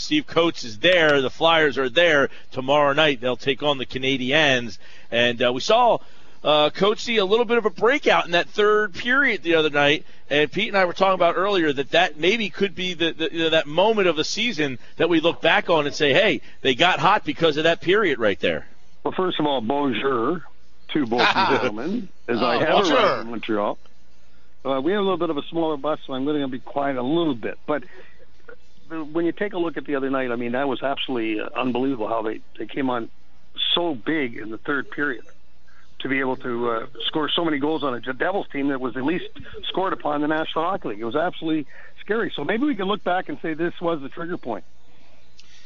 Steve Coates is there. The Flyers are there. Tomorrow night they'll take on the Canadiens. And we saw Coach see a little bit of a breakout in that third period the other night. And Pete and I were talking about earlier that maybe could be that moment of the season that we look back on and say, hey, they got hot because of that period right there. Well, first of all, bonjour to both gentlemen, as I have arrived in Montreal. We have a little bit of a smaller bus, so I'm going to be quiet a little bit. But when you take a look at the other night, I mean, that was absolutely unbelievable how they came on so big in the third period to be able to score so many goals on a Devils team that was at least scored upon in the National Hockey League. It was absolutely scary. So maybe we can look back and say this was the trigger point.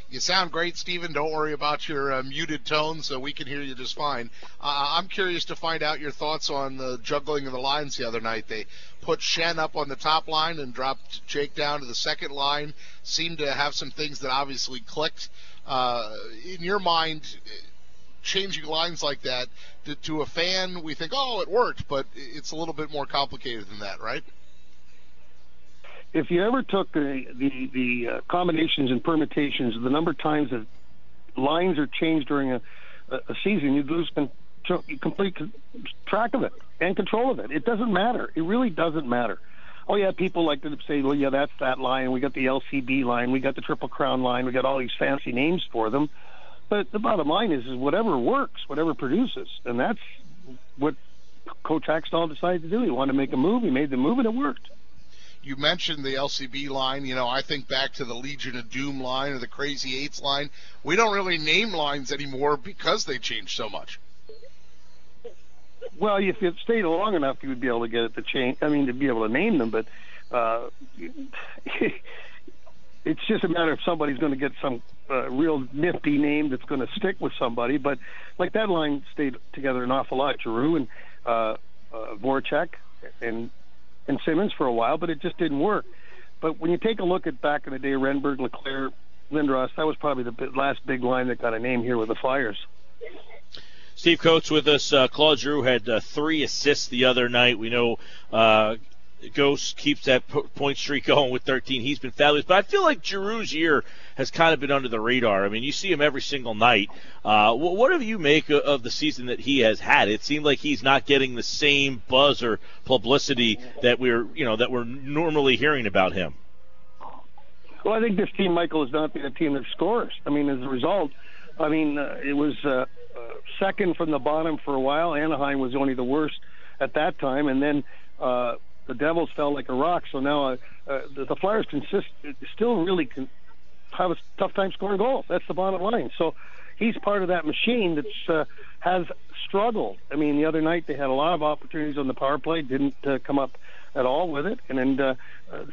You sound great, Stephen. Don't worry about your muted tone, so we can hear you just fine. I'm curious to find out your thoughts on the juggling of the lines the other night. They put Shen up on the top line and dropped Jake down to the second line. Seemed to have some things that obviously clicked. In your mind, changing lines like that, to a fan, we think, oh, it worked, but it's a little bit more complicated than that, right? If you ever took the combinations and permutations, the number of times that lines are changed during a season, you'd lose complete track of it and control of it. It doesn't matter. It really doesn't matter. Oh, yeah, people like to say, well, yeah, that's that line. We got the LCB line. We got the Triple Crown line. We got all these fancy names for them. But the bottom line is whatever works, whatever produces. And that's what Coach Hackstall decided to do. He wanted to make a move. He made the move, and it worked. You mentioned the LCB line. You know, I think back to the Legion of Doom line or the Crazy Eights line. We don't really name lines anymore because they change so much. Well, if you stayed long enough, you would be able to get it to change. I mean, to be able to name them, but it's just a matter of somebody's going to get some real nifty name that's going to stick with somebody. But like that line stayed together an awful lot. Giroux and Voracek and Simmons for a while, but it just didn't work. But when you take a look at back in the day, Renberg, Leclerc, Lindros, that was probably the last big line that got a name here with the Flyers. Steve Coates with us. Claude Giroux had 3 assists the other night. We know Ghost keeps that point streak going with 13. He's been fabulous. But I feel like Giroux's year has kind of been under the radar. I mean, you see him every single night. What do you make of the season that he has had? It seemed like he's not getting the same buzz or publicity that we're normally hearing about him. Well, I think this team, Michael, is not a team that scores. I mean, as a result, it was second from the bottom for a while. Anaheim was only the worst at that time, and then the Devils fell like a rock. So now the Flyers still really have a tough time scoring goals. That's the bottom line. So he's part of that machine that has struggled. I mean, the other night they had a lot of opportunities on the power play, didn't come up at all with it. And then the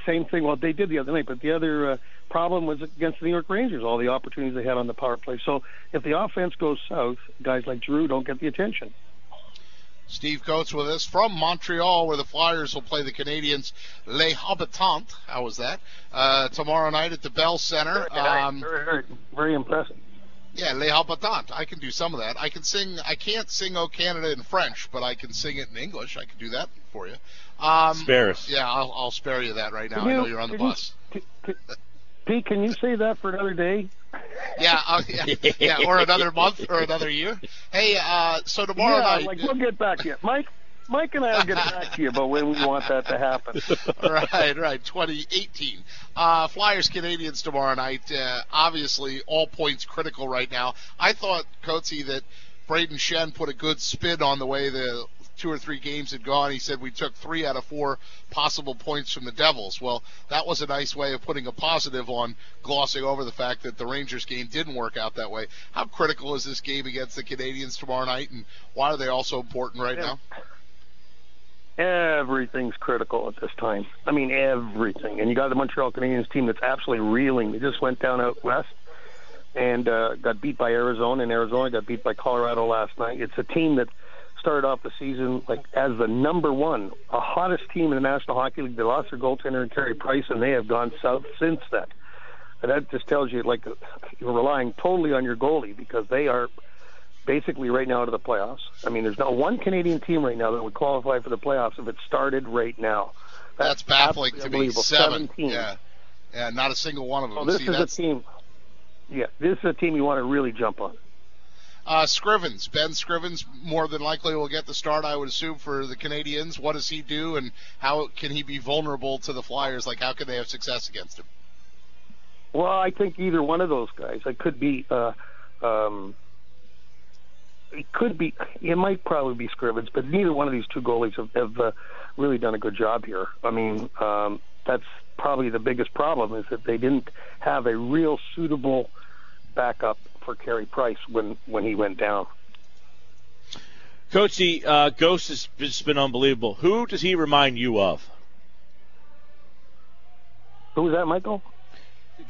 same thing, well, they did the other night, but the other problem was against the New York Rangers, all the opportunities they had on the power play. So if the offense goes south, guys like Giroux don't get the attention. Steve Coates with us from Montreal, where the Flyers will play the Canadiens. Les Habitants, how was that? Tomorrow night at the Bell Center. Very, very impressive. Yeah, Les Habitants. I can do some of that. I can't sing "O Canada" in French, but I can sing it in English. I can do that for you. Spare us. Yeah, I'll spare you that right now. I know you're on the bus. Pete, can you say that for another day? Yeah, or another month or another year. Hey, so tomorrow night. We'll get back to you. Mike and I will get back to you about when we want that to happen. Right, 2018. Flyers Canadiens tomorrow night. Obviously, all points critical right now. I thought, Coatsy, that Braden Shen put a good spin on the way the 2 or 3 games had gone. He said we took 3 out of 4 possible points from the Devils. Well, that was a nice way of putting a positive on glossing over the fact that the Rangers game didn't work out that way. How critical is this game against the Canadiens tomorrow night, and why are they all so important right now? Everything's critical at this time. I mean, everything. And you got the Montreal Canadiens team that's absolutely reeling. They just went down out west and got beat by Arizona, and Arizona got beat by Colorado last night. It's a team that started off the season as the number one, a hottest team in the National Hockey League. They lost their goaltender, Carey Price, and they have gone south since then. And that just tells you, you're relying totally on your goalie, because they are basically right now to the playoffs. I mean, there's not one Canadian team right now that would qualify for the playoffs if it started right now. That's baffling to me. 7. 17. Yeah, not a single one of them. So this is a team. Yeah, this is a team you want to really jump on. Scrivens, Ben Scrivens, more than likely will get the start, I would assume, for the Canadians. What does he do, and how can he be vulnerable to the Flyers? Like, how can they have success against him? Well, I think either one of those guys. It could be. It might probably be Scrivens, but neither one of these two goalies have really done a good job here. I mean, that's probably the biggest problem, is that they didn't have a real suitable backup for Carey Price when he went down. Coach, Ghost has just been unbelievable. Who does he remind you of? Who was that, Michael?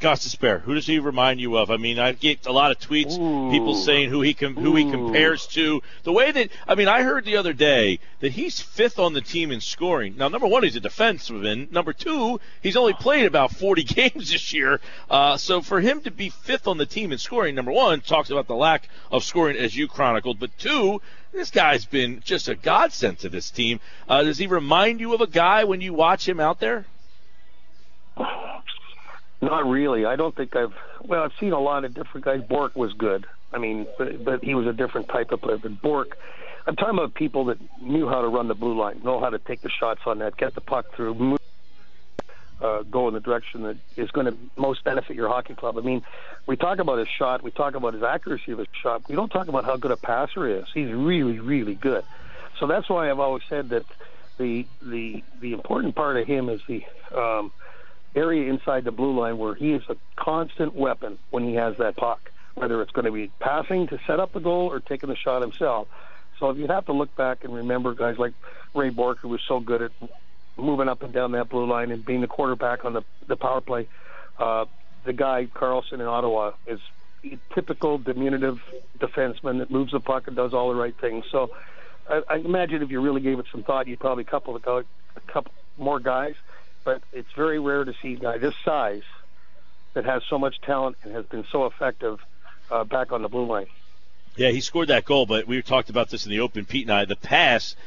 Gostisbehere. Who does he remind you of? I mean, I get a lot of tweets, people saying who he compares to. The way that, I mean, I heard the other day that he's fifth on the team in scoring. Now, number one, he's a defenseman. Number two, he's only played about 40 games this year. So for him to be fifth on the team in scoring, number one, talks about the lack of scoring, as you chronicled. But two, this guy's been just a godsend to this team. Does he remind you of a guy when you watch him out there? Not really. I don't think I've seen a lot of different guys. Bork was good. I mean, but he was a different type of player. But Bork, I'm talking about people that knew how to run the blue line, know how to take the shots on that, get the puck through, move, go in the direction that is going to most benefit your hockey club. I mean, we talk about his shot, we talk about his accuracy of his shot. We don't talk about how good a passer he is. He's really, really good. So that's why I've always said that the important part of him is the area inside the blue line where he is a constant weapon when he has that puck, whether it's going to be passing to set up the goal or taking the shot himself. So if you have to look back and remember guys like Ray Bork, who was so good at moving up and down that blue line and being the quarterback on the power play, the guy Carlson in Ottawa is a typical diminutive defenseman that moves the puck and does all the right things. So I imagine if you really gave it some thought, you'd probably couple a couple more guys. But it's very rare to see a guy this size that has so much talent and has been so effective back on the blue line. Yeah, he scored that goal, but we talked about this in the open, Pete and I. The pass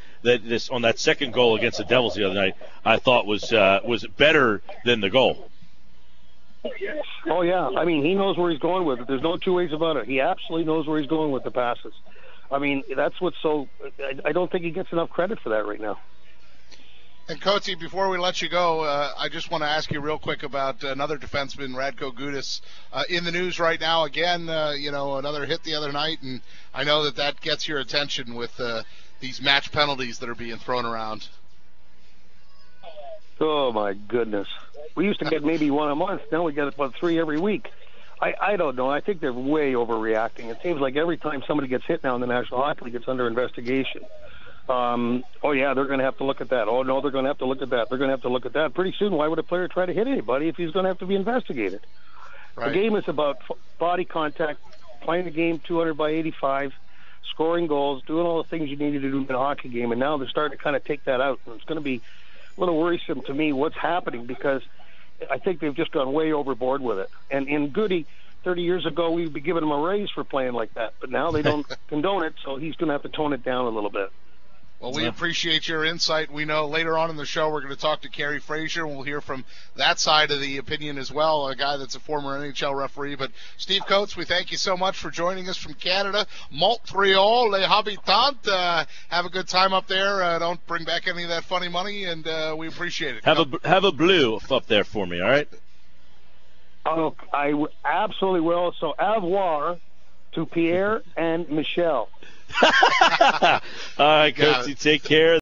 on that second goal against the Devils the other night, I thought was better than the goal. Oh, yeah. I mean, he knows where he's going with it. There's no two ways about it. He absolutely knows where he's going with the passes. I mean, that's what's so – I don't think he gets enough credit for that right now. And, Coatsy, before we let you go, I just want to ask you real quick about another defenseman, Radko Gudas, in the news right now. Again, another hit the other night, and I know that gets your attention with these match penalties that are being thrown around. Oh, my goodness. We used to get maybe one a month. Now we get about 3 every week. I don't know. I think they're way overreacting. It seems like every time somebody gets hit now in the National Hockey League, it's under investigation. Oh, yeah, they're going to have to look at that. Oh, no, they're going to have to look at that. They're going to have to look at that. Pretty soon, why would a player try to hit anybody if he's going to have to be investigated? Right. The game is about body contact, playing the game 200 by 85, scoring goals, doing all the things you needed to do in a hockey game, and now they're starting to kind of take that out. And it's going to be a little worrisome to me what's happening, because I think they've just gone way overboard with it. And in Goody, 30 years ago, we'd be giving him a raise for playing like that, but now they don't condone it, so he's going to have to tone it down a little bit. Well, we appreciate your insight. We know later on in the show we're going to talk to Carey Fraser, and we'll hear from that side of the opinion as well, a guy that's a former NHL referee. But, Steve Coates, we thank you so much for joining us from Canada. Montreal, les habitants. Have a good time up there. Don't bring back any of that funny money, and we appreciate it. Have a blue up there for me, all right? Oh, I absolutely will. So, au revoir to Pierre and Michelle. All right, Coach, you take care.